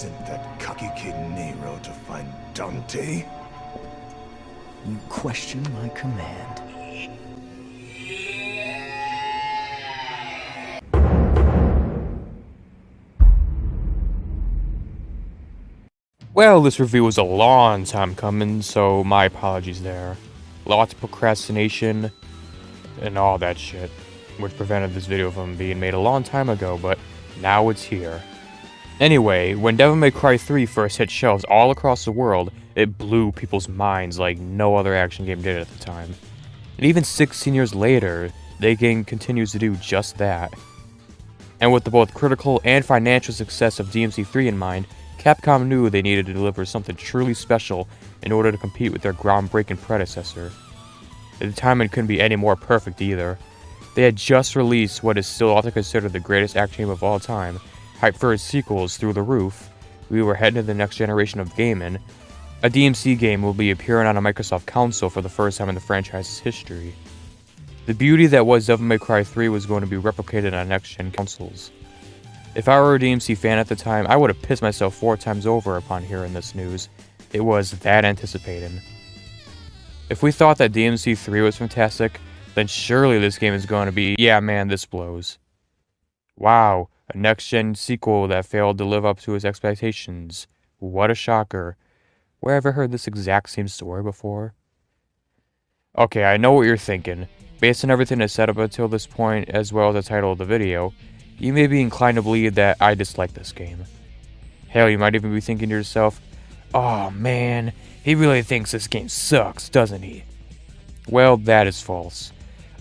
sent that cocky kid Nero to find Dante? You question my command. Well, this review was a long time coming, so my apologies there. Lots of procrastination and all that shit, which prevented this video from being made a long time ago, but now it's here. Anyway, when Devil May Cry 3 first hit shelves all across the world, it blew people's minds like no other action game did at the time. And even 16 years later, the game continues to do just that. And with the both critical and financial success of DMC3 in mind, Capcom knew they needed to deliver something truly special in order to compete with their groundbreaking predecessor. At the time, it couldn't be any more perfect either. They had just released what is still often considered the greatest action game of all time, hype for its sequels through the roof. We were heading to the next generation of gaming. A DMC game will be appearing on a Microsoft console for the first time in the franchise's history. The beauty that was Devil May Cry 3 was going to be replicated on next-gen consoles. If I were a DMC fan at the time, I would have pissed myself 4 times over upon hearing this news. It was that anticipating. If we thought that DMC 3 was fantastic, then surely this game is going to be, yeah man, this blows. Wow, a next-gen sequel that failed to live up to its expectations. What a shocker. Where have I heard this exact same story before? Okay, I know what you're thinking. Based on everything that's said up until this point, as well as the title of the video, you may be inclined to believe that I dislike this game. Hell, you might even be thinking to yourself, oh man, he really thinks this game sucks, doesn't he? Well, that is false.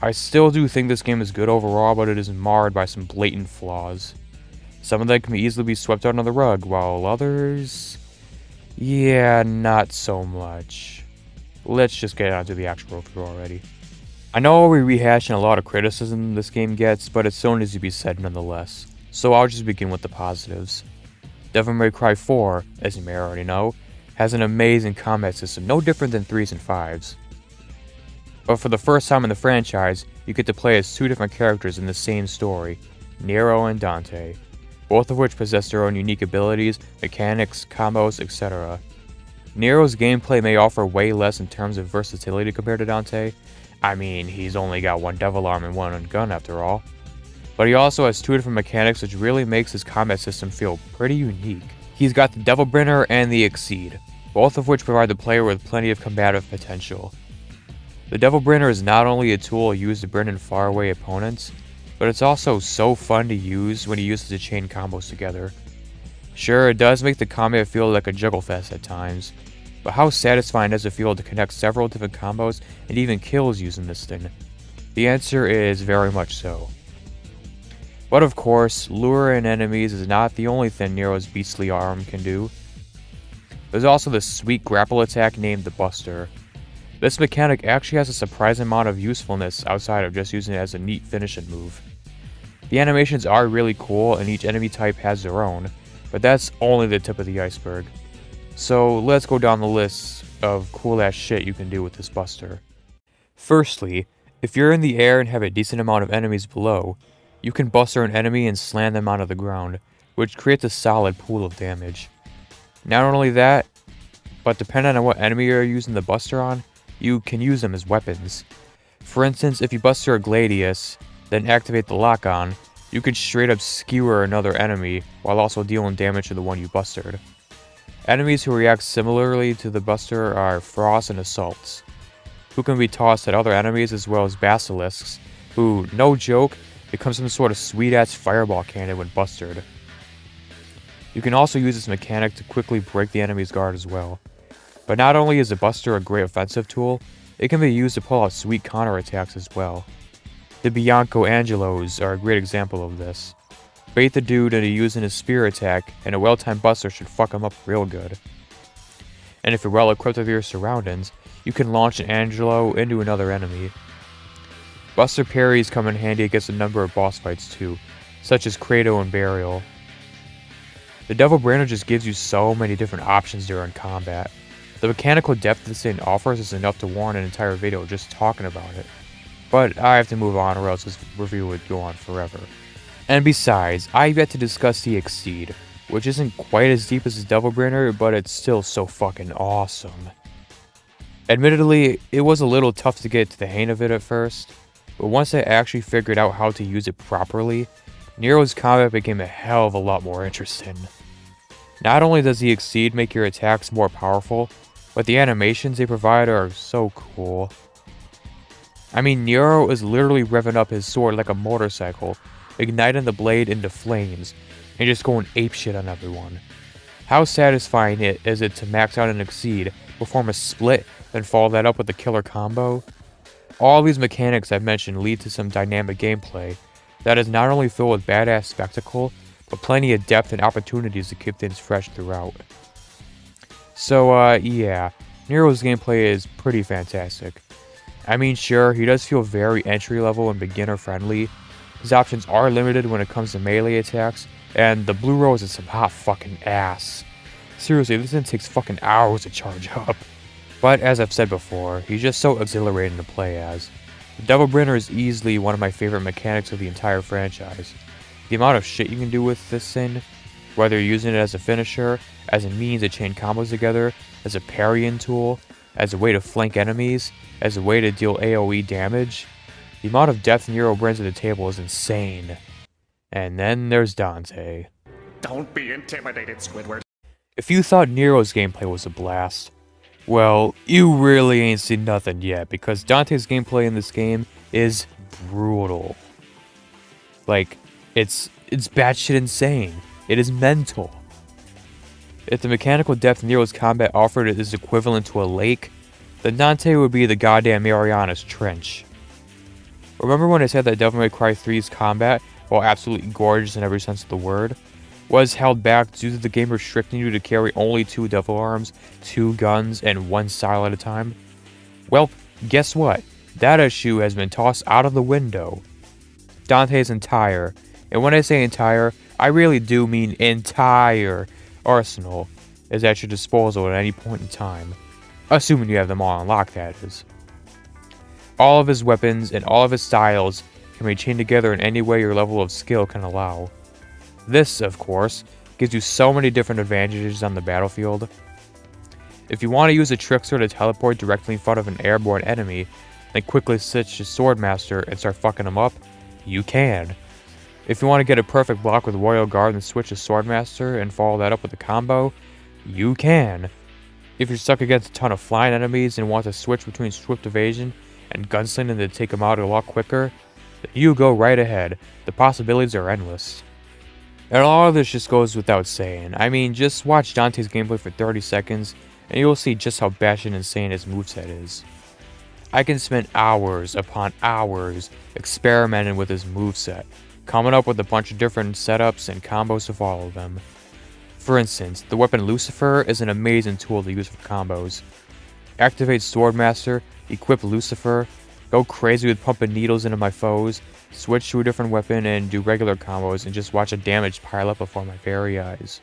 I still do think this game is good overall, but it is marred by some blatant flaws. Some of them can easily be swept under the rug, while others... yeah, not so much. Let's just get on to the actual review already. I know I'll be rehashing a lot of criticism this game gets, but it still needs to be said nonetheless, so I'll just begin with the positives. Devil May Cry 4, as you may already know, has an amazing combat system, no different than 3's and 5's. But for the first time in the franchise, you get to play as 2 different characters in the same story, Nero and Dante, both of which possess their own unique abilities, mechanics, combos, etc. Nero's gameplay may offer way less in terms of versatility compared to Dante. I mean, he's only got 1 devil arm and 1 gun after all. But he also has 2 different mechanics which really makes his combat system feel pretty unique. He's got the Devil Bringer and the Exceed, both of which provide the player with plenty of combative potential. The Devil Bringer is not only a tool used to burn in faraway opponents, but it's also so fun to use when he uses the chain combos together. Sure, it does make the combat feel like a juggle fest at times, but how satisfying does it feel to connect several different combos and even kills using this thing? The answer is very much so. But of course, luring enemies is not the only thing Nero's beastly arm can do. There's also the sweet grapple attack named the Buster. This mechanic actually has a surprising amount of usefulness outside of just using it as a neat finishing move. The animations are really cool and each enemy type has their own, but that's only the tip of the iceberg. So let's go down the list of cool ass shit you can do with this Buster. Firstly, if you're in the air and have a decent amount of enemies below, you can Buster an enemy and slam them onto the ground, which creates a solid pool of damage. Not only that, but depending on what enemy you're using the Buster on, you can use them as weapons. For instance, if you Buster a Gladius, then activate the lock-on, you can straight up skewer another enemy while also dealing damage to the one you Bustered. Enemies who react similarly to the Buster are Frost and Assaults, who can be tossed at other enemies, as well as Basilisks, who, no joke, become some sort of sweet-ass fireball cannon when Bustered. You can also use this mechanic to quickly break the enemy's guard as well. But not only is the Buster a great offensive tool, it can be used to pull out sweet counterattacks as well. The Bianco Angelos are a great example of this. Bait the dude into using his spear attack, and a well-timed Buster should fuck him up real good. And if you're well equipped with your surroundings, you can launch an Angelo into another enemy. Buster parries come in handy against a number of boss fights too, such as Credo and Burial. The Devil Bringer just gives you so many different options during combat. The mechanical depth this thing offers is enough to warrant an entire video just talking about it. But I have to move on or else this review would go on forever. And besides, I've yet to discuss the Exceed. which isn't quite as deep as his Devil Brainer, but it's still so fucking awesome. Admittedly, it was a little tough to get to the hang of it at first, but once I actually figured out how to use it properly, Nero's combat became a hell of a lot more interesting. Not only does the Exceed make your attacks more powerful, but the animations they provide are so cool. I mean, Nero is literally revving up his sword like a motorcycle, igniting the blade into flames, and just going apeshit on everyone. How satisfying is it to max out an Exceed, perform a split, then follow that up with a killer combo? All these mechanics I've mentioned lead to some dynamic gameplay that is not only filled with badass spectacle, but plenty of depth and opportunities to keep things fresh throughout. So, yeah, Nero's gameplay is pretty fantastic. I mean, sure, he does feel very entry-level and beginner-friendly. His options are limited when it comes to melee attacks, and the Blue Rose is some hot fucking ass. Seriously, this thing takes fucking hours to charge up. But as I've said before, he's just so exhilarating to play as. The Devil Brainer is easily one of my favorite mechanics of the entire franchise. The amount of shit you can do with this thing, whether you're using it as a finisher, as a means to chain combos together, as a parrying tool, as a way to flank enemies, as a way to deal AoE damage, the amount of depth Nero brings to the table is insane. And then there's Dante. Don't be intimidated, Squidward. If you thought Nero's gameplay was a blast, well, you really ain't seen nothing yet, because Dante's gameplay in this game is brutal. Like, it's batshit insane. It is mental. If the mechanical depth Nero's combat offered is equivalent to a lake, then Dante would be the goddamn Marianas Trench. Remember when I said that Devil May Cry 3's combat, while absolutely gorgeous in every sense of the word, was held back due to the game restricting you to carry only 2 devil arms, 2 guns, and 1 style at a time? Well, guess what? That issue has been tossed out of the window. Dante's entire, and when I say entire, I really do mean entire, arsenal is at your disposal at any point in time. Assuming you have them all unlocked, that is. All of his weapons and all of his styles can be chained together in any way your level of skill can allow. This, of course, gives you so many different advantages on the battlefield. If you want to use a trickster to teleport directly in front of an airborne enemy, then quickly switch to Swordmaster and start fucking them up, you can. If you want to get a perfect block with Royal Guard and switch to Swordmaster and follow that up with a combo, you can. If you're stuck against a ton of flying enemies and want to switch between Swift Evasion and Gunslinging to take them out a lot quicker, then you go right ahead. The possibilities are endless. And all of this just goes without saying. I mean, just watch Dante's gameplay for 30 seconds and you'll see just how batshit insane his moveset is. I can spend hours upon hours experimenting with his moveset, coming up with a bunch of different setups and combos to follow them. For instance, the weapon Lucifer is an amazing tool to use for combos. Activate Swordmaster, equip Lucifer, go crazy with pumping needles into my foes, switch to a different weapon and do regular combos and just watch a damage pile up before my very eyes.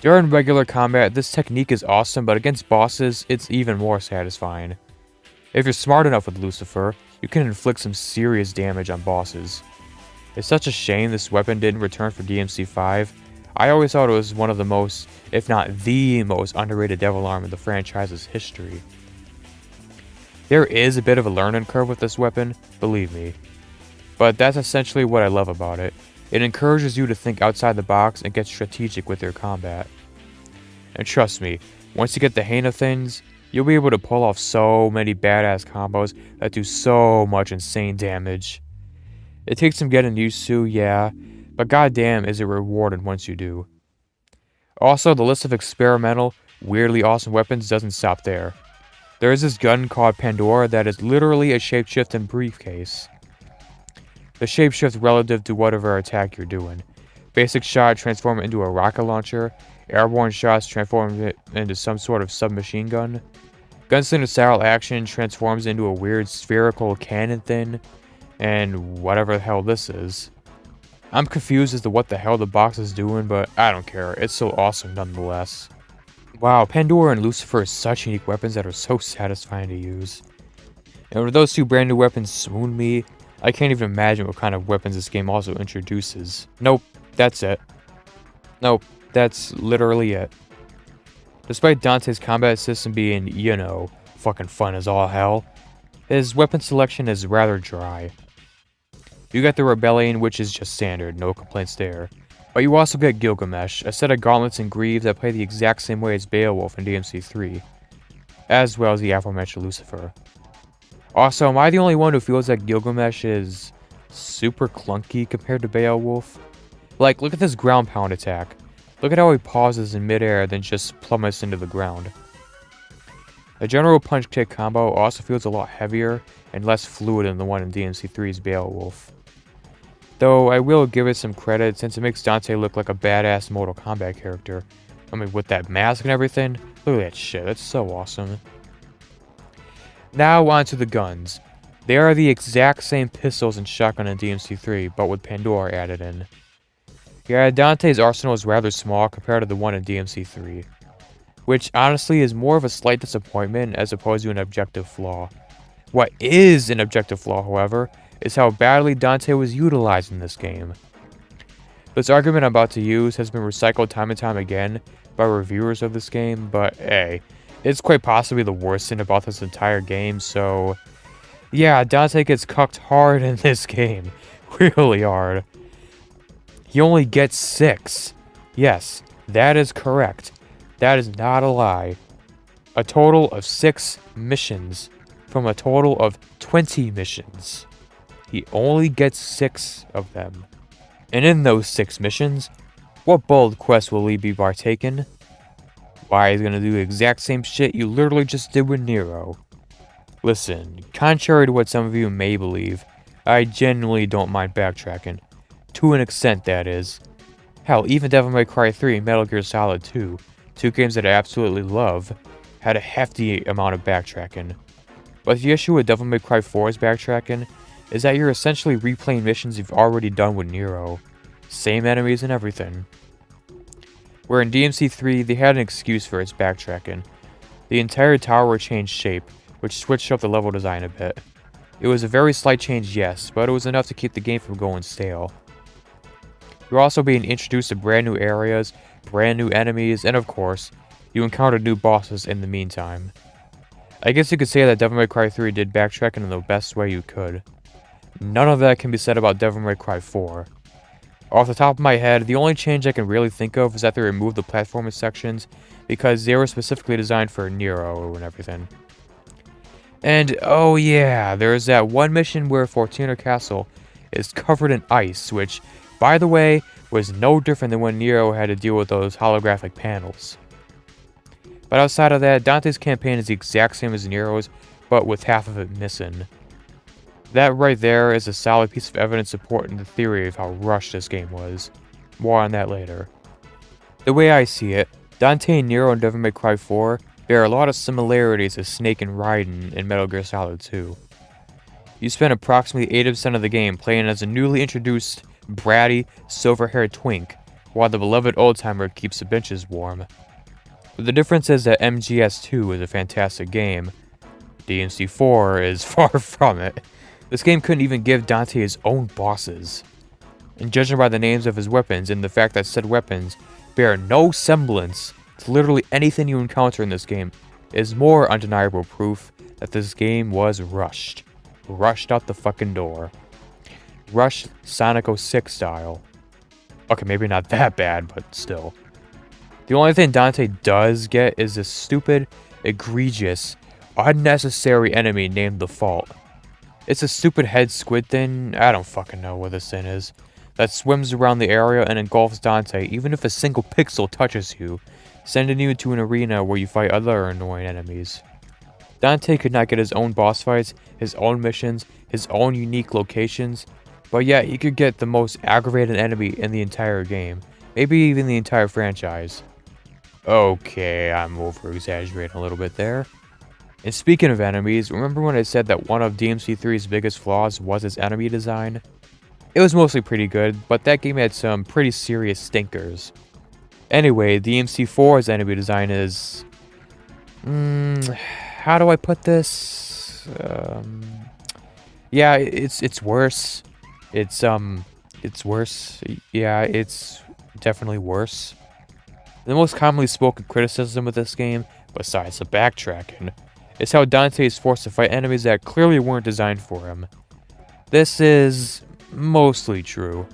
During regular combat, this technique is awesome, but against bosses, it's even more satisfying. If you're smart enough with Lucifer, you can inflict some serious damage on bosses. It's such a shame this weapon didn't return for DMC5. I always thought it was one of the most, if not the most underrated Devil Arm in the franchise's history. There is a bit of a learning curve with this weapon, believe me. But that's essentially what I love about it. It encourages you to think outside the box and get strategic with your combat. And trust me, once you get the hang of things, you'll be able to pull off so many badass combos that do so much insane damage. It takes some getting used to, yeah, but goddamn is it rewarding once you do. Also, the list of experimental, weirdly awesome weapons doesn't stop there. There is this gun called Pandora that is literally a shapeshifting briefcase. The shapeshift relative to whatever attack you're doing. Basic shot transform it into a rocket launcher. Airborne shots transform it into some sort of submachine gun. Gunslinger style action transforms into a weird spherical cannon thing. And whatever the hell this is. I'm confused as to what the hell the box is doing, but I don't care. It's so awesome nonetheless. Wow, Pandora and Lucifer are such unique weapons that are so satisfying to use. And with those 2 brand new weapons swoon me, I can't even imagine what kind of weapons this game also introduces. Nope, that's it. Nope, That's literally it. Despite Dante's combat system being, you know, fucking fun as all hell, his weapon selection is rather dry. You get the Rebellion, which is just standard, no complaints there. But you also get Gilgamesh, a set of gauntlets and greaves that play the exact same way as Beowulf in DMC3, as well as the aforementioned Lucifer. Also, am I the only one who feels that Gilgamesh is super clunky compared to Beowulf? Like, look at this ground pound attack. Look at how he pauses in midair, then just plummets into the ground. The general punch-kick combo also feels a lot heavier and less fluid than the one in DMC3's Beowulf. Though I will give it some credit since it makes Dante look like a badass Mortal Kombat character. I mean, with that mask and everything, look at that shit, that's so awesome. Now onto the guns. They are the exact same pistols and shotgun in DMC3, but with Pandora added in. Yeah, Dante's arsenal is rather small compared to the one in DMC3, which honestly is more of a slight disappointment as opposed to an objective flaw. What is an objective flaw, however, is how badly Dante was utilized in this game. This argument I'm about to use has been recycled time and time again by reviewers of this game, but hey, it's quite possibly the worst thing about this entire game, so yeah, Dante gets cucked hard in this game. Really hard. He only gets 6. Yes, that is correct. That is not a lie. A total of 6 missions from a total of 20 missions. He only gets 6 of them. And in those 6 missions, what bold quest will he be partaking? Why, he's gonna do the exact same shit you literally just did with Nero. Listen, contrary to what some of you may believe, I genuinely don't mind backtracking. To an extent, that is. Hell, even Devil May Cry 3 and Metal Gear Solid 2, 2 games that I absolutely love, had a hefty amount of backtracking. But the issue with Devil May Cry 4's backtracking is that you're essentially replaying missions you've already done with Nero. Same enemies and everything. Where in DMC3, they had an excuse for its backtracking. The entire tower changed shape, which switched up the level design a bit. It was a very slight change, yes, but it was enough to keep the game from going stale. You're also being introduced to brand new areas, brand new enemies, and of course, you encountered new bosses in the meantime. I guess you could say that Devil May Cry 3 did backtracking in the best way you could. None of that can be said about Devil May Cry 4. Off the top of my head, the only change I can really think of is that they removed the platforming sections because they were specifically designed for Nero and everything. And oh yeah, there's that one mission where Fortuna Castle is covered in ice, which, by the way, was no different than when Nero had to deal with those holographic panels. But outside of that, Dante's campaign is the exact same as Nero's, but with half of it missing. That right there is a solid piece of evidence supporting the theory of how rushed this game was. More on that later. The way I see it, Dante and Nero in Devil May Cry 4 bear a lot of similarities to Snake and Raiden in Metal Gear Solid 2. You spend approximately 80% of the game playing as a newly introduced, bratty, silver-haired twink, while the beloved old-timer keeps the benches warm. But the difference is that MGS2 is a fantastic game. DMC4 is far from it. This game couldn't even give Dante his own bosses. And judging by the names of his weapons and the fact that said weapons bear no semblance to literally anything you encounter in this game, is more undeniable proof that this game was rushed. Rushed out the fucking door. Rushed Sonic 06 style. Okay, maybe not that bad, but still. The only thing Dante does get is this stupid, egregious, unnecessary enemy named the Fault. It's a stupid head squid thing, I don't fucking know what this thing is, that swims around the area and engulfs Dante even if a single pixel touches you, sending you to an arena where you fight other annoying enemies. Dante could not get his own boss fights, his own missions, his own unique locations, but yet he could get the most aggravated enemy in the entire game, maybe even the entire franchise. Okay, I'm over-exaggerating a little bit there. And speaking of enemies, remember when I said that one of DMC3's biggest flaws was its enemy design? It was mostly pretty good, but that game had some pretty serious stinkers. Anyway, DMC4's enemy design is... how do I put this? Yeah, it's worse. It's worse. Yeah, it's definitely worse. The most commonly spoken criticism of this game, besides the backtracking, is how Dante is forced to fight enemies that clearly weren't designed for him. This is mostly true.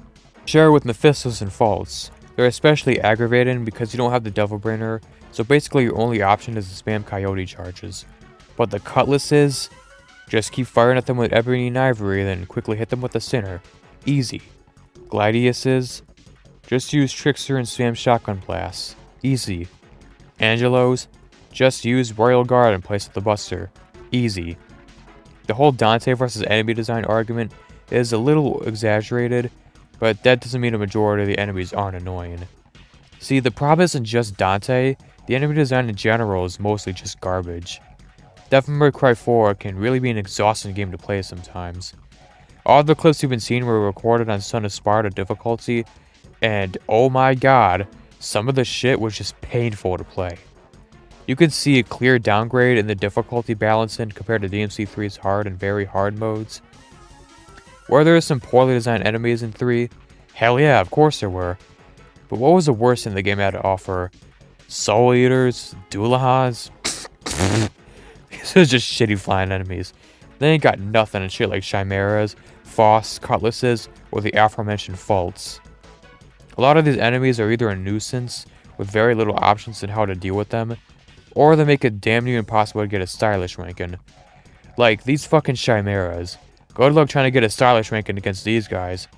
Share with Mephistos and Faults. They're especially aggravating because you don't have the Devil Brainer, so basically your only option is to spam Coyote charges. But the Cutlasses, just keep firing at them with Ebony and Ivory, then quickly hit them with the Sinner. Easy. Gladiuses, just use Trickster and spam Shotgun Blast. Easy. Angelos, just use Royal Guard in place of the Buster. Easy. The whole Dante versus enemy design argument is a little exaggerated, but that doesn't mean a majority of the enemies aren't annoying. See, the problem isn't just Dante, the enemy design in general is mostly just garbage. Devil May Cry 4 can really be an exhausting game to play sometimes. All the clips you've been seeing were recorded on Son of Sparda difficulty, and oh my god, some of the shit was just painful to play. You can see a clear downgrade in the difficulty balancing compared to DMC3's hard and very hard modes. Were there some poorly designed enemies in 3? Hell yeah, of course there were. But what was the worst thing the game had to offer? Soul Eaters? Doolahas? These are just shitty flying enemies. They ain't got nothing and shit like Chimeras, Foss, Cutlasses, or the aforementioned Faults. A lot of these enemies are either a nuisance, with very little options in how to deal with them, or they make it damn near impossible to get a stylish ranking. Like, these fucking Chimeras. Good luck trying to get a stylish ranking against these guys.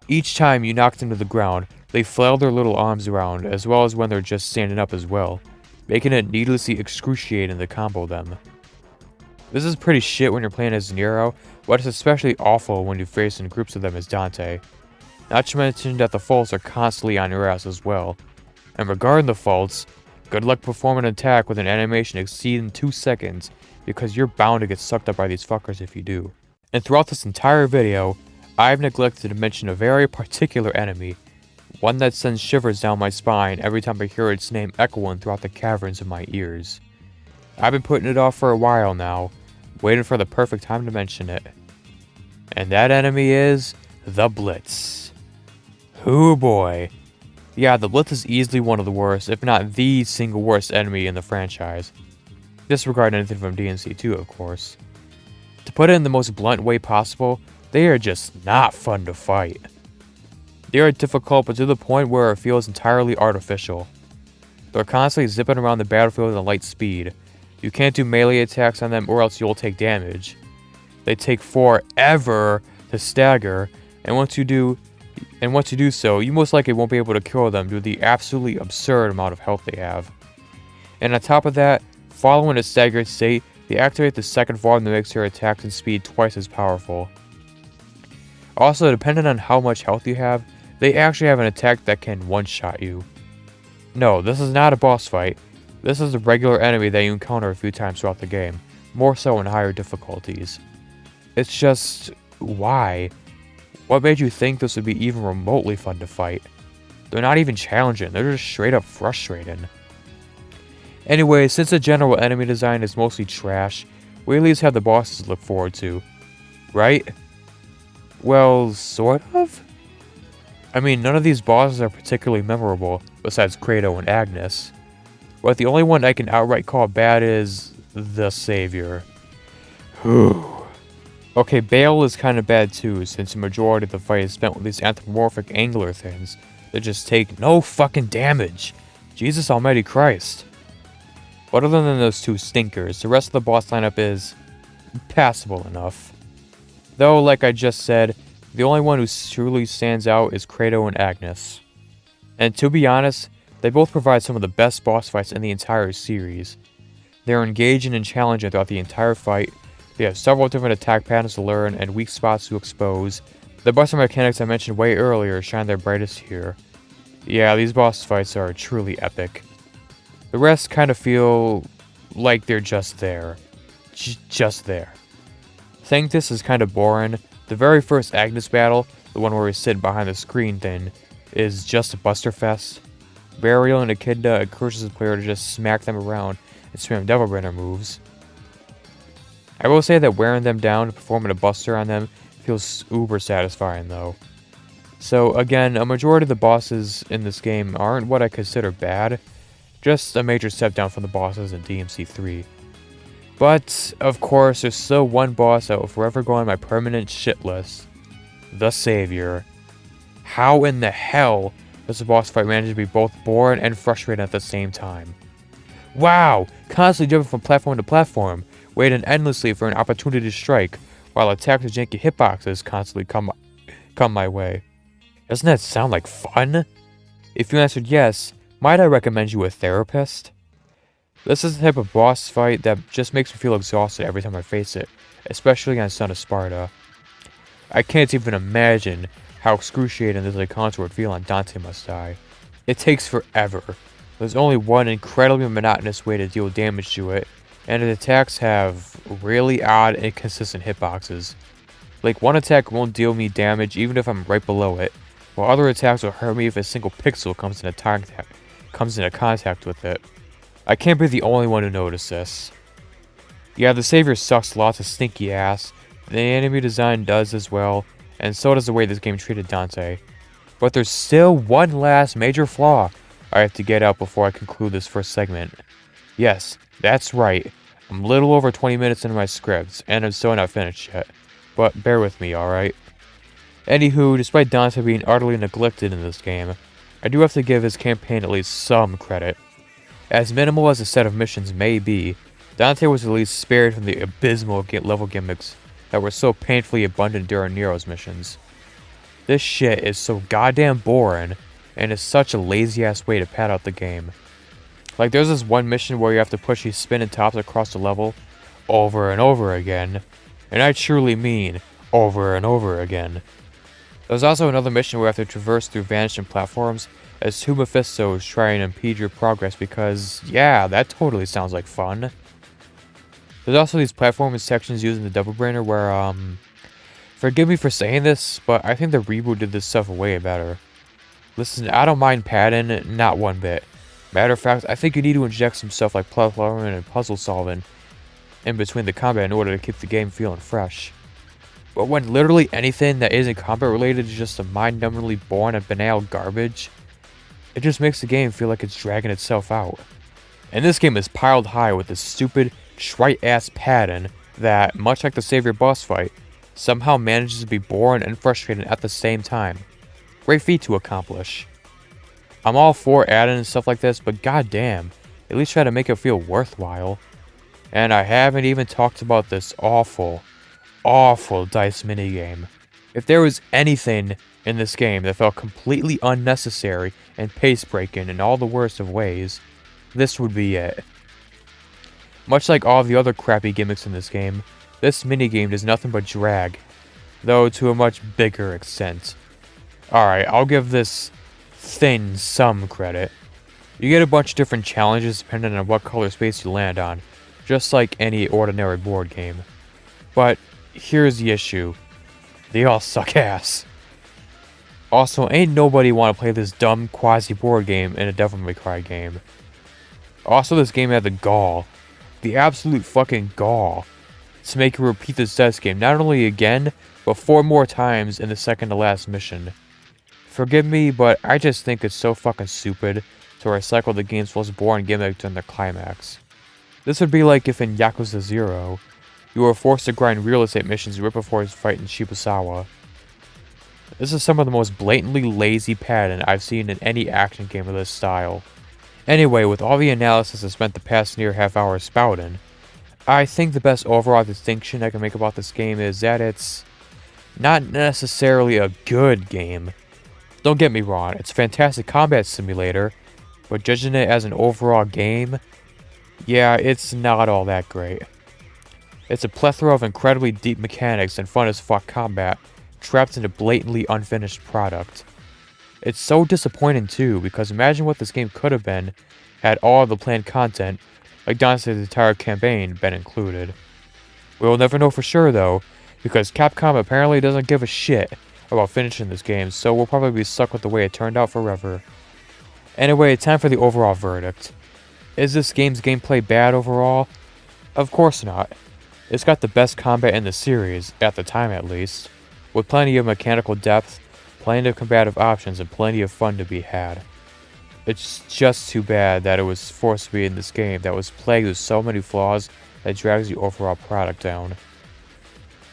Each time you knock them to the ground, they flail their little arms around, as well as when they're just standing up as well, making it needlessly excruciating to combo them. This is pretty shit when you're playing as Nero, but it's especially awful when you face in groups of them as Dante. Not to mention that the faults are constantly on your ass as well. And regarding the faults, good luck performing an attack with an animation exceeding 2 seconds, because you're bound to get sucked up by these fuckers if you do. And throughout this entire video, I've neglected to mention a very particular enemy, one that sends shivers down my spine every time I hear its name echoing throughout the caverns of my ears. I've been putting it off for a while now, waiting for the perfect time to mention it. And that enemy is the Blitz. Hoo boy. Yeah, the Blitz is easily one of the worst, if not the single worst enemy in the franchise. Disregard anything from DMC2, of course. To put it in the most blunt way possible, they are just not fun to fight. They are difficult, but to the point where it feels entirely artificial. They're constantly zipping around the battlefield at a light speed. You can't do melee attacks on them or else you'll take damage. They take forever to stagger, and once you do so, you most likely won't be able to kill them due to the absolutely absurd amount of health they have. And on top of that, following a staggered state, they activate the second form that makes their attacks and speed twice as powerful. Also, depending on how much health you have, they actually have an attack that can one-shot you. No, this is not a boss fight. This is a regular enemy that you encounter a few times throughout the game, more so in higher difficulties. It's just, why? What made you think this would be even remotely fun to fight? They're not even challenging, they're just straight up frustrating. Anyway, since the general enemy design is mostly trash, we at least have the bosses to look forward to. Right? Well, sort of? I mean, none of these bosses are particularly memorable, besides Kratos and Agnes. But the only one I can outright call bad is the Savior. Okay, Bale is kind of bad too, since the majority of the fight is spent with these anthropomorphic angler things that just take no fucking damage. Jesus almighty Christ. But other than those two stinkers, the rest of the boss lineup is passable enough. Though, like I just said, the only one who truly stands out is Kratos and Agnes. And to be honest, they both provide some of the best boss fights in the entire series. They are engaging and challenging throughout the entire fight. They have several different attack patterns to learn and weak spots to expose. The buster mechanics I mentioned way earlier shine their brightest here. Yeah, these boss fights are truly epic. The rest kind of feel like they're just there. Just there. Sanctus is kind of boring. The very first Agnes battle, the one where we sit behind the screen thing, is just a buster fest. Burial and Echidna encourages the player to just smack them around and spam Devil Brainer moves. I will say that wearing them down and performing a buster on them feels uber satisfying though. So again, a majority of the bosses in this game aren't what I consider bad, just a major step down from the bosses in DMC3. But, of course, there's still one boss that will forever go on my permanent shit list. The Savior. How in the hell does the boss fight manage to be both boring and frustrating at the same time? Wow! Constantly jumping from platform to platform, waiting endlessly for an opportunity to strike, while attacks with janky hitboxes constantly come my way. Doesn't that sound like fun? If you answered yes, might I recommend you a therapist? This is the type of boss fight that just makes me feel exhausted every time I face it, especially on Son of Sparda. I can't even imagine how excruciating this encounter would feel on Dante Must Die. It takes forever. There's only one incredibly monotonous way to deal damage to it, and its attacks have really odd, inconsistent hitboxes. Like, one attack won't deal me damage even if I'm right below it, while other attacks will hurt me if a single pixel comes into contact with it. I can't be the only one who noticed this. Yeah, the Savior sucks lots of stinky ass, the enemy design does as well, and so does the way this game treated Dante. But there's still one last major flaw I have to get out before I conclude this first segment. Yes, that's right, I'm a little over 20 minutes into my scripts, and I'm still not finished yet. But bear with me, alright? Anywho, despite Dante being utterly neglected in this game, I do have to give his campaign at least some credit. As minimal as a set of missions may be, Dante was at least spared from the abysmal level gimmicks that were so painfully abundant during Nero's missions. This shit is so goddamn boring, and is such a lazy ass way to pad out the game. Like, there's this one mission where you have to push these spinning tops across the level over and over again, and I truly mean over and over again. There's also another mission where you have to traverse through vanishing platforms as two Mephistos try and impede your progress because, yeah, that totally sounds like fun. There's also these platforming sections using the double brainer where, forgive me for saying this, but I think the reboot did this stuff way better. Listen, I don't mind padding, not one bit. Matter of fact, I think you need to inject some stuff like platforming and puzzle solving in between the combat in order to keep the game feeling fresh. But when literally anything that isn't combat related is just a mind-numbingly boring and banal garbage, it just makes the game feel like it's dragging itself out. And this game is piled high with this stupid, trite-ass pattern that, much like the Savior boss fight, somehow manages to be boring and frustrating at the same time. Great feat to accomplish. I'm all for adding and stuff like this, but goddamn, at least try to make it feel worthwhile. And I haven't even talked about this awful dice minigame. If there was anything in this game that felt completely unnecessary and pace-breaking in all the worst of ways, this would be it. Much like all the other crappy gimmicks in this game, this minigame does nothing but drag, though to a much bigger extent. Alright, I'll give this thing some credit. You get a bunch of different challenges depending on what color space you land on, just like any ordinary board game. But here's the issue. They all suck ass. Also, ain't nobody want to play this dumb quasi-board game in a Devil May Cry game. Also, this game had the gall, the absolute fucking gall, to make you repeat this death game not only again, but 4 more times in the second to last mission. Forgive me, but I just think it's so fucking stupid to recycle the game's most boring gimmick during the climax. This would be like if in Yakuza 0, you were forced to grind real estate missions right before his fight in Shibusawa. This is some of the most blatantly lazy pattern I've seen in any action game of this style. Anyway, with all the analysis I spent the past near half hour spouting, I think the best overall distinction I can make about this game is that it's not necessarily a good game. Don't get me wrong, it's a fantastic combat simulator, but judging it as an overall game, yeah, it's not all that great. It's a plethora of incredibly deep mechanics and fun as fuck combat, trapped in a blatantly unfinished product. It's so disappointing too, because imagine what this game could have been had all of the planned content, like Dante's entire campaign, been included. We'll never know for sure though, because Capcom apparently doesn't give a shit about finishing this game, so we'll probably be stuck with the way it turned out forever. Anyway, time for the overall verdict. Is this game's gameplay bad overall? Of course not. It's got the best combat in the series, at the time at least, with plenty of mechanical depth, plenty of combative options, and plenty of fun to be had. It's just too bad that it was forced to be in this game that was plagued with so many flaws that drags the overall product down.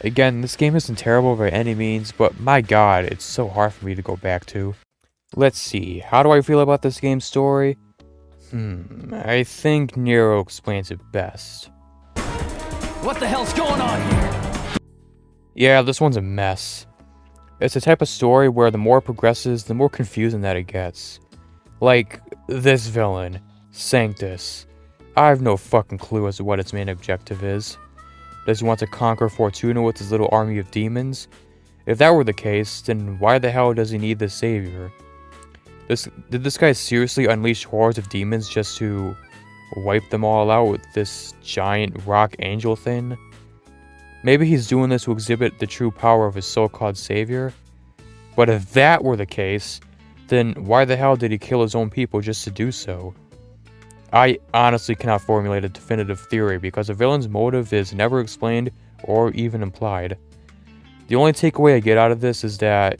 Again, this game isn't terrible by any means, but my god, it's so hard for me to go back to. Let's see, how do I feel about this game's story? I think Nero explains it best. What the hell's going on here? Yeah, this one's a mess. It's a type of story where the more it progresses, the more confusing that it gets. Like, this villain, Sanctus. I have no fucking clue as to what its main objective is. Does he want to conquer Fortuna with his little army of demons? If that were the case, then why the hell does he need this savior? Did this guy seriously unleash hordes of demons just to wipe them all out with this giant rock angel thing? Maybe he's doing this to exhibit the true power of his so-called savior? But if that were the case, then why the hell did he kill his own people just to do so? I honestly cannot formulate a definitive theory because a villain's motive is never explained or even implied. The only takeaway I get out of this is that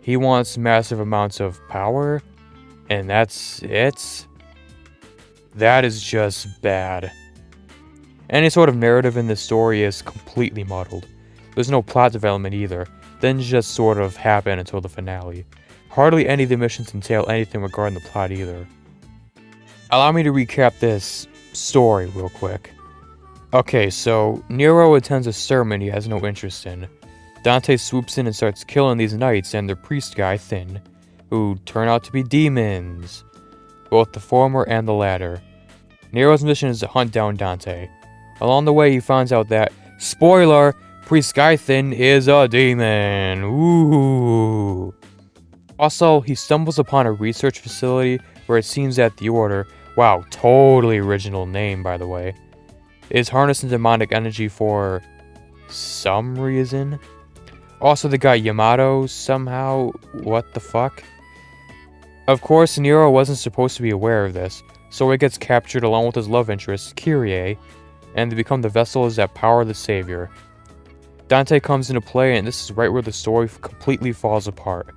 he wants massive amounts of power, and that's it? That is just bad. Any sort of narrative in this story is completely muddled. There's no plot development either, things just sort of happen until the finale. Hardly any of the missions entail anything regarding the plot either. Allow me to recap this story real quick. Okay, so Nero attends a sermon he has no interest in. Dante swoops in and starts killing these knights and their priest guy, Thin, who turn out to be demons. Both the former and the latter. Nero's mission is to hunt down Dante. Along the way, he finds out that, spoiler, priest guy Thin is a demon. Ooh. Also, he stumbles upon a research facility where it seems that the Order, wow, totally original name by the way, is harnessing demonic energy for some reason. Also, they got Yamato somehow, what the fuck? Of course, Nero wasn't supposed to be aware of this, so he gets captured along with his love interest, Kyrie, and they become the vessels that power the savior. Dante comes into play, and this is right where the story completely falls apart.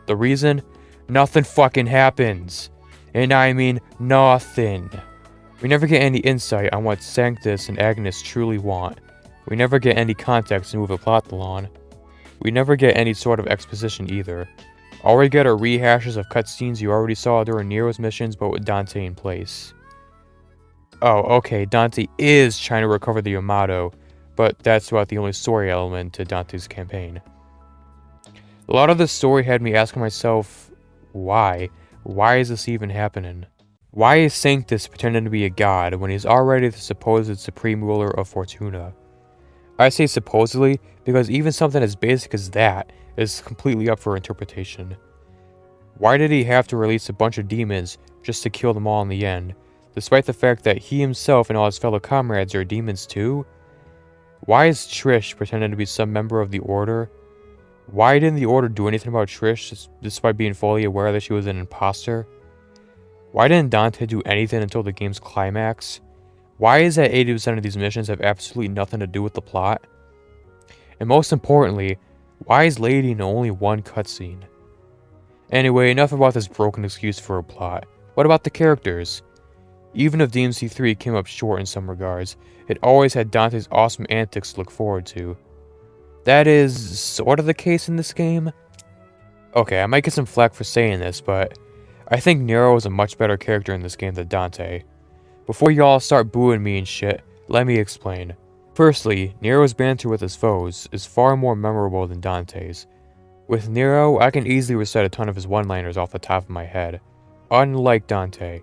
The reason? Nothing fucking happens. And I mean nothing. We never get any insight on what Sanctus and Agnes truly want. We never get any context to move the plot along. We never get any sort of exposition either. All we get are rehashes of cutscenes you already saw during Nero's missions but with Dante in place. Oh, okay, Dante is trying to recover the Yamato, but that's about the only story element to Dante's campaign. A lot of this story had me asking myself, why? Why is this even happening? Why is Sanctus pretending to be a god when he's already the supposed supreme ruler of Fortuna? I say supposedly because even something as basic as that is completely up for interpretation. Why did he have to release a bunch of demons just to kill them all in the end, despite the fact that he himself and all his fellow comrades are demons too? Why is Trish pretending to be some member of the Order? Why didn't the Order do anything about Trish despite being fully aware that she was an imposter? Why didn't Dante do anything until the game's climax? Why is that 80% of these missions have absolutely nothing to do with the plot? And most importantly, why is Lady in only one cutscene? Anyway, enough about this broken excuse for a plot. What about the characters? Even if DMC 3 came up short in some regards, it always had Dante's awesome antics to look forward to. That is sort of the case in this game. Okay, I might get some flack for saying this, but I think Nero is a much better character in this game than Dante. Before y'all start booing me and shit, let me explain. Firstly, Nero's banter with his foes is far more memorable than Dante's. With Nero, I can easily recite a ton of his one-liners off the top of my head, unlike Dante.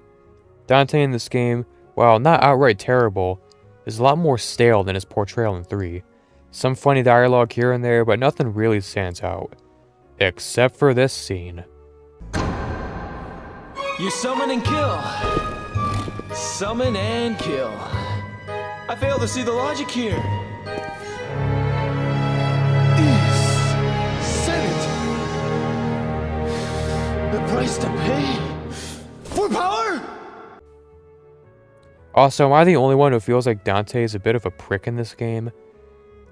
Dante in this game, while not outright terrible, is a lot more stale than his portrayal in 3. Some funny dialogue here and there, but nothing really stands out. Except for this scene. You summon and kill. Summon and kill. I fail to see the logic here. Said it! The price to pay for power? Also, am I the only one who feels like Dante is a bit of a prick in this game?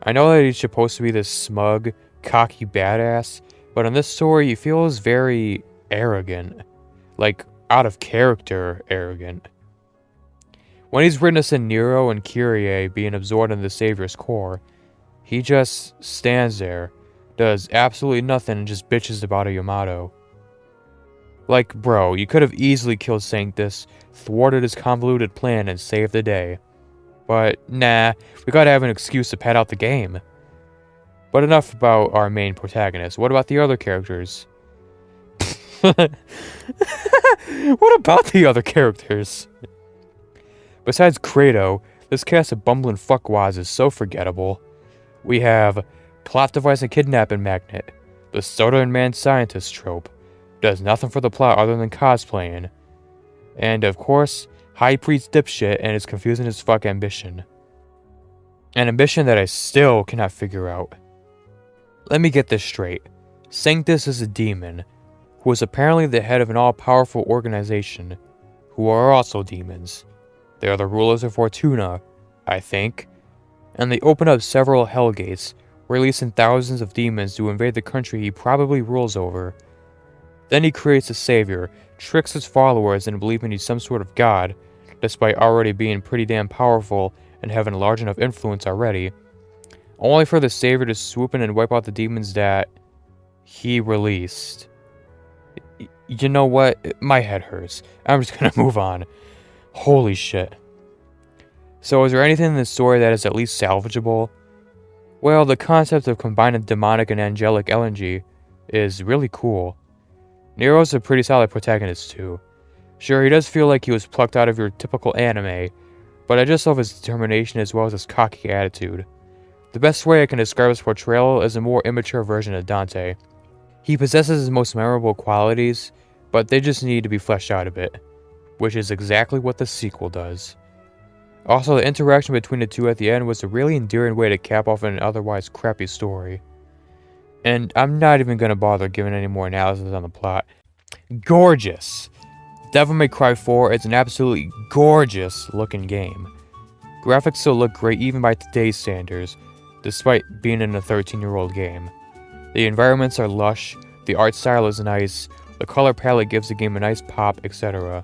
I know that he's supposed to be this smug, cocky badass, But in this story, he feels very arrogant. Like, out of character arrogant. When he's witnessing Nero and Kyrie being absorbed in the Savior's core, he just stands there, does absolutely nothing, and just bitches about a Yamato. Like, bro, you could have easily killed Sanctus, thwarted his convoluted plan, and saved the day. But, nah, we gotta have an excuse to pad out the game. But enough about our main protagonist. What about the other characters? What about the other characters? Besides Kratos, this cast of bumbling fuckwads is so forgettable. We have plot device and kidnapping magnet, the stuttering man scientist trope, does nothing for the plot other than cosplaying, and of course, high priest dipshit and his confusing as fuck ambition. An ambition that I still cannot figure out. Let me get this straight. Sanctus is a demon, who is apparently the head of an all-powerful organization, who are also demons. They are the rulers of Fortuna, I think, and they open up several hellgates, releasing thousands of demons to invade the country he probably rules over. Then he creates a savior, tricks his followers into believing he's some sort of god, despite already being pretty damn powerful and having large enough influence already, only for the savior to swoop in and wipe out the demons that he released. You know what? My head hurts. I'm just gonna move on. Holy shit. So is there anything in this story that is at least salvageable? Well, the concept of combining demonic and angelic energy is really cool. Nero's a pretty solid protagonist too. Sure, he does feel like he was plucked out of your typical anime, but I just love his determination as well as his cocky attitude. The best way I can describe his portrayal is a more immature version of Dante. He possesses his most memorable qualities, but they just need to be fleshed out a bit, which is exactly what the sequel does. Also, the interaction between the two at the end was a really endearing way to cap off an otherwise crappy story. And I'm not even gonna bother giving any more analysis on the plot. Gorgeous! Devil May Cry 4 is an absolutely gorgeous looking game. Graphics still look great even by today's standards, despite being in a 13-year-old game. The environments are lush, the art style is nice, the color palette gives the game a nice pop, etc.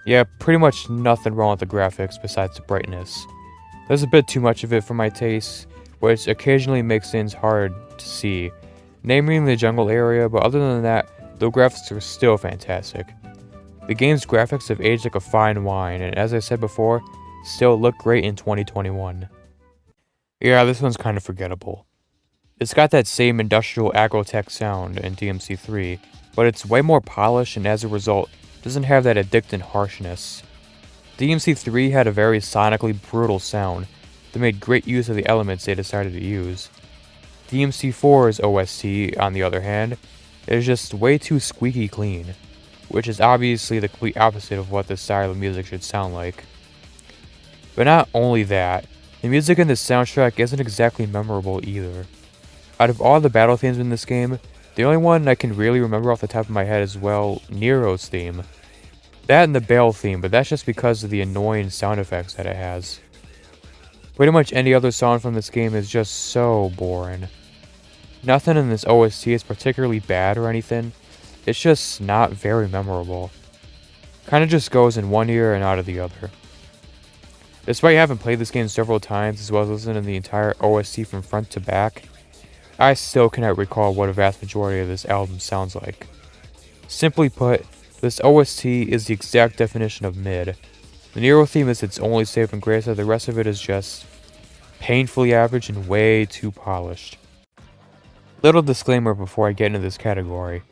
Yeah, pretty much nothing wrong with the graphics besides the brightness. There's a bit too much of it for my taste, which occasionally makes things hard to see, namely in the jungle area, but other than that, the graphics are still fantastic. The game's graphics have aged like a fine wine, and as I said before, still look great in 2021. Yeah, this one's kind of forgettable. It's got that same industrial agrotech sound in DMC3, but it's way more polished and as a result, doesn't have that addicting harshness. DMC3 had a very sonically brutal sound that made great use of the elements they decided to use. DMC4's OST, on the other hand, is just way too squeaky clean, which is obviously the complete opposite of what this style of music should sound like. But not only that, the music in this soundtrack isn't exactly memorable either. Out of all the battle themes in this game, the only one I can really remember off the top of my head is, well, Nero's theme. That and the Bale theme, but that's just because of the annoying sound effects that it has. Pretty much any other song from this game is just so boring. Nothing in this OST is particularly bad or anything, it's just not very memorable. Kinda just goes in one ear and out of the other. Despite having played this game several times as well as listening to the entire OST from front to back, I still cannot recall what a vast majority of this album sounds like. Simply put, this OST is the exact definition of mid. The Nero theme is its only saving grace, and the rest of it is just painfully average and way too polished. Little disclaimer before I get into this category.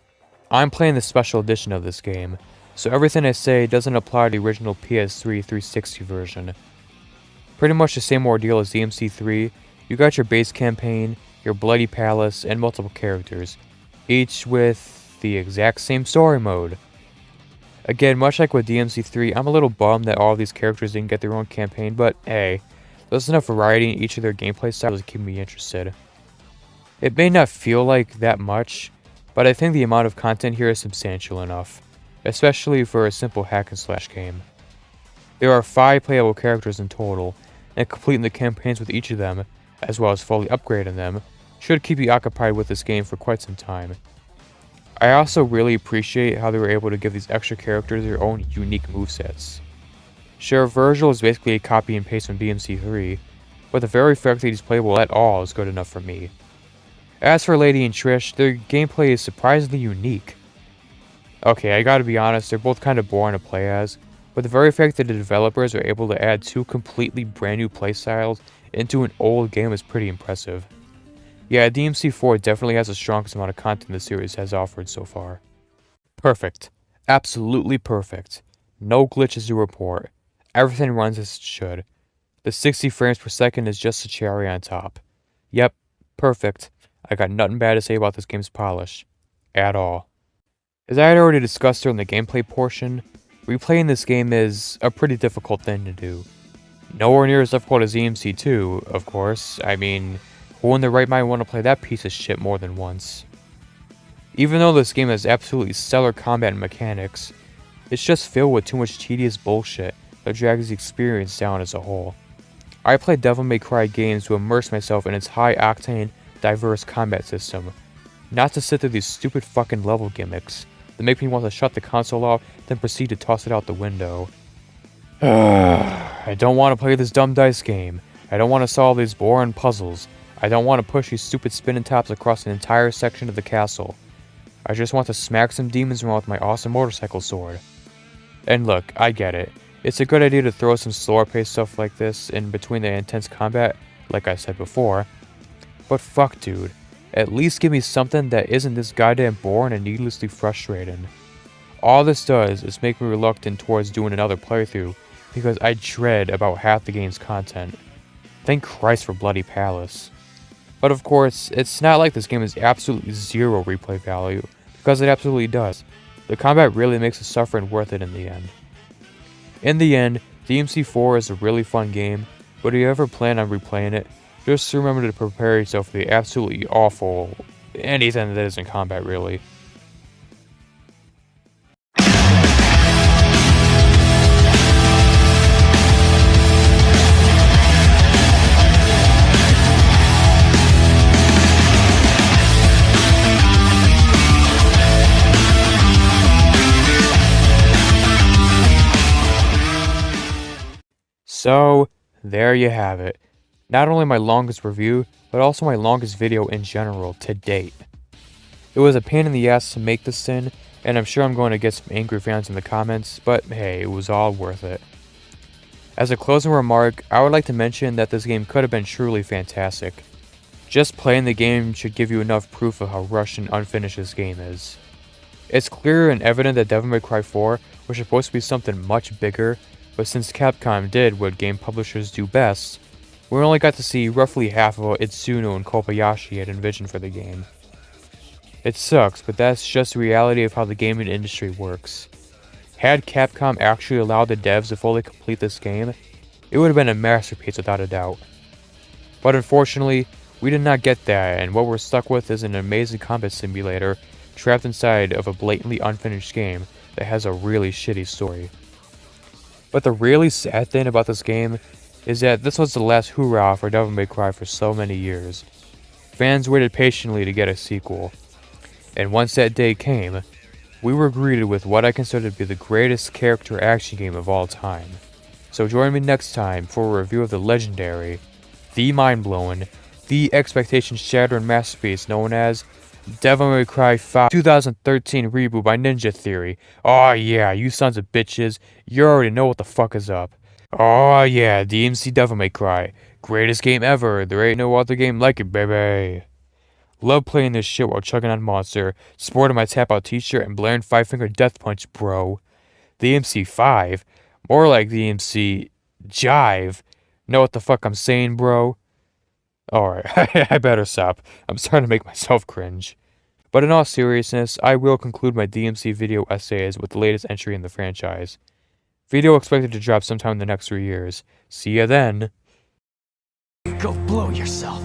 I'm playing the special edition of this game, so everything I say doesn't apply to the original PS3 360 version. Pretty much the same ordeal as DMC3, you got your base campaign, your bloody palace, and multiple characters, each with the exact same story mode. Again, much like with DMC3, I'm a little bummed that all of these characters didn't get their own campaign, but hey, there's enough variety in each of their gameplay styles to keep me interested. It may not feel like that much, but I think the amount of content here is substantial enough, especially for a simple hack and slash game. There are 5 playable characters in total, and completing the campaigns with each of them, as well as fully upgrading them, should keep you occupied with this game for quite some time. I also really appreciate how they were able to give these extra characters their own unique movesets. Sure, Virgil is basically a copy and paste from DMC3, but the very fact that he's playable at all is good enough for me. As for Lady and Trish, their gameplay is surprisingly unique. Okay, I gotta be honest, they're both kind of boring to play as, but the very fact that the developers are able to add two completely brand new playstyles into an old game is pretty impressive. Yeah, DMC4 definitely has the strongest amount of content the series has offered so far. Perfect. Absolutely perfect. No glitches to report. Everything runs as it should. The 60 frames per second is just a cherry on top. Yep, perfect. I got nothing bad to say about this game's polish. At all. As I had already discussed during the gameplay portion, replaying this game is a pretty difficult thing to do. Nowhere near as difficult as EMC2, of course. I mean, who in their right mind want to play that piece of shit more than once? Even though this game has absolutely stellar combat and mechanics, it's just filled with too much tedious bullshit that drags the experience down as a whole. I play Devil May Cry games to immerse myself in its high-octane, diverse combat system, not to sit through these stupid fucking level gimmicks that make me want to shut the console off, then proceed to toss it out the window. I don't want to play this dumb dice game. I don't want to solve these boring puzzles. I don't want to push these stupid spinning tops across an entire section of the castle. I just want to smack some demons around with my awesome motorcycle sword. And look, I get it. It's a good idea to throw some slower paced stuff like this in between the intense combat, like I said before. But fuck dude, at least give me something that isn't this goddamn boring and needlessly frustrating. All this does is make me reluctant towards doing another playthrough, because I dread about half the game's content. Thank Christ for Bloody Palace. But of course, it's not like this game has absolutely zero replay value, because it absolutely does. The combat really makes the suffering worth it in the end. In the end, DMC4 is a really fun game, but if you ever plan on replaying it, just remember to prepare yourself for the absolutely awful anything that isn't combat really. So, there you have it. Not only my longest review, but also my longest video in general to date. It was a pain in the ass to make this thing, and I'm sure I'm going to get some angry fans in the comments, but hey, it was all worth it. As a closing remark, I would like to mention that this game could have been truly fantastic. Just playing the game should give you enough proof of how rushed and unfinished this game is. It's clear and evident that Devil May Cry 4 was supposed to be something much bigger, but since Capcom did what game publishers do best, we only got to see roughly half of what Itsuno and Kobayashi had envisioned for the game. It sucks, but that's just the reality of how the gaming industry works. Had Capcom actually allowed the devs to fully complete this game, it would have been a masterpiece without a doubt. But unfortunately, we did not get that, and what we're stuck with is an amazing combat simulator trapped inside of a blatantly unfinished game that has a really shitty story. But the really sad thing about this game is that this was the last hurrah for Devil May Cry for so many years. Fans waited patiently to get a sequel, and once that day came, we were greeted with what I consider to be the greatest character action game of all time. So join me next time for a review of the legendary, the mind-blowing, the expectation-shattering masterpiece known as Devil May Cry 5 2013 reboot by Ninja Theory. Oh yeah, you sons of bitches, you already know what the fuck is up. Oh yeah, DMC Devil May Cry. Greatest game ever, there ain't no other game like it, baby. Love playing this shit while chugging on Monster, sporting my tap-out t-shirt and blaring 5-finger death punch, bro. DMC 5? More like DMC Jive. Know what the fuck I'm saying, bro? Alright, I better stop. I'm starting to make myself cringe. But in all seriousness, I will conclude my DMC video essays with the latest entry in the franchise. Video expected to drop sometime in the next 3 years. See ya then. Go blow yourself.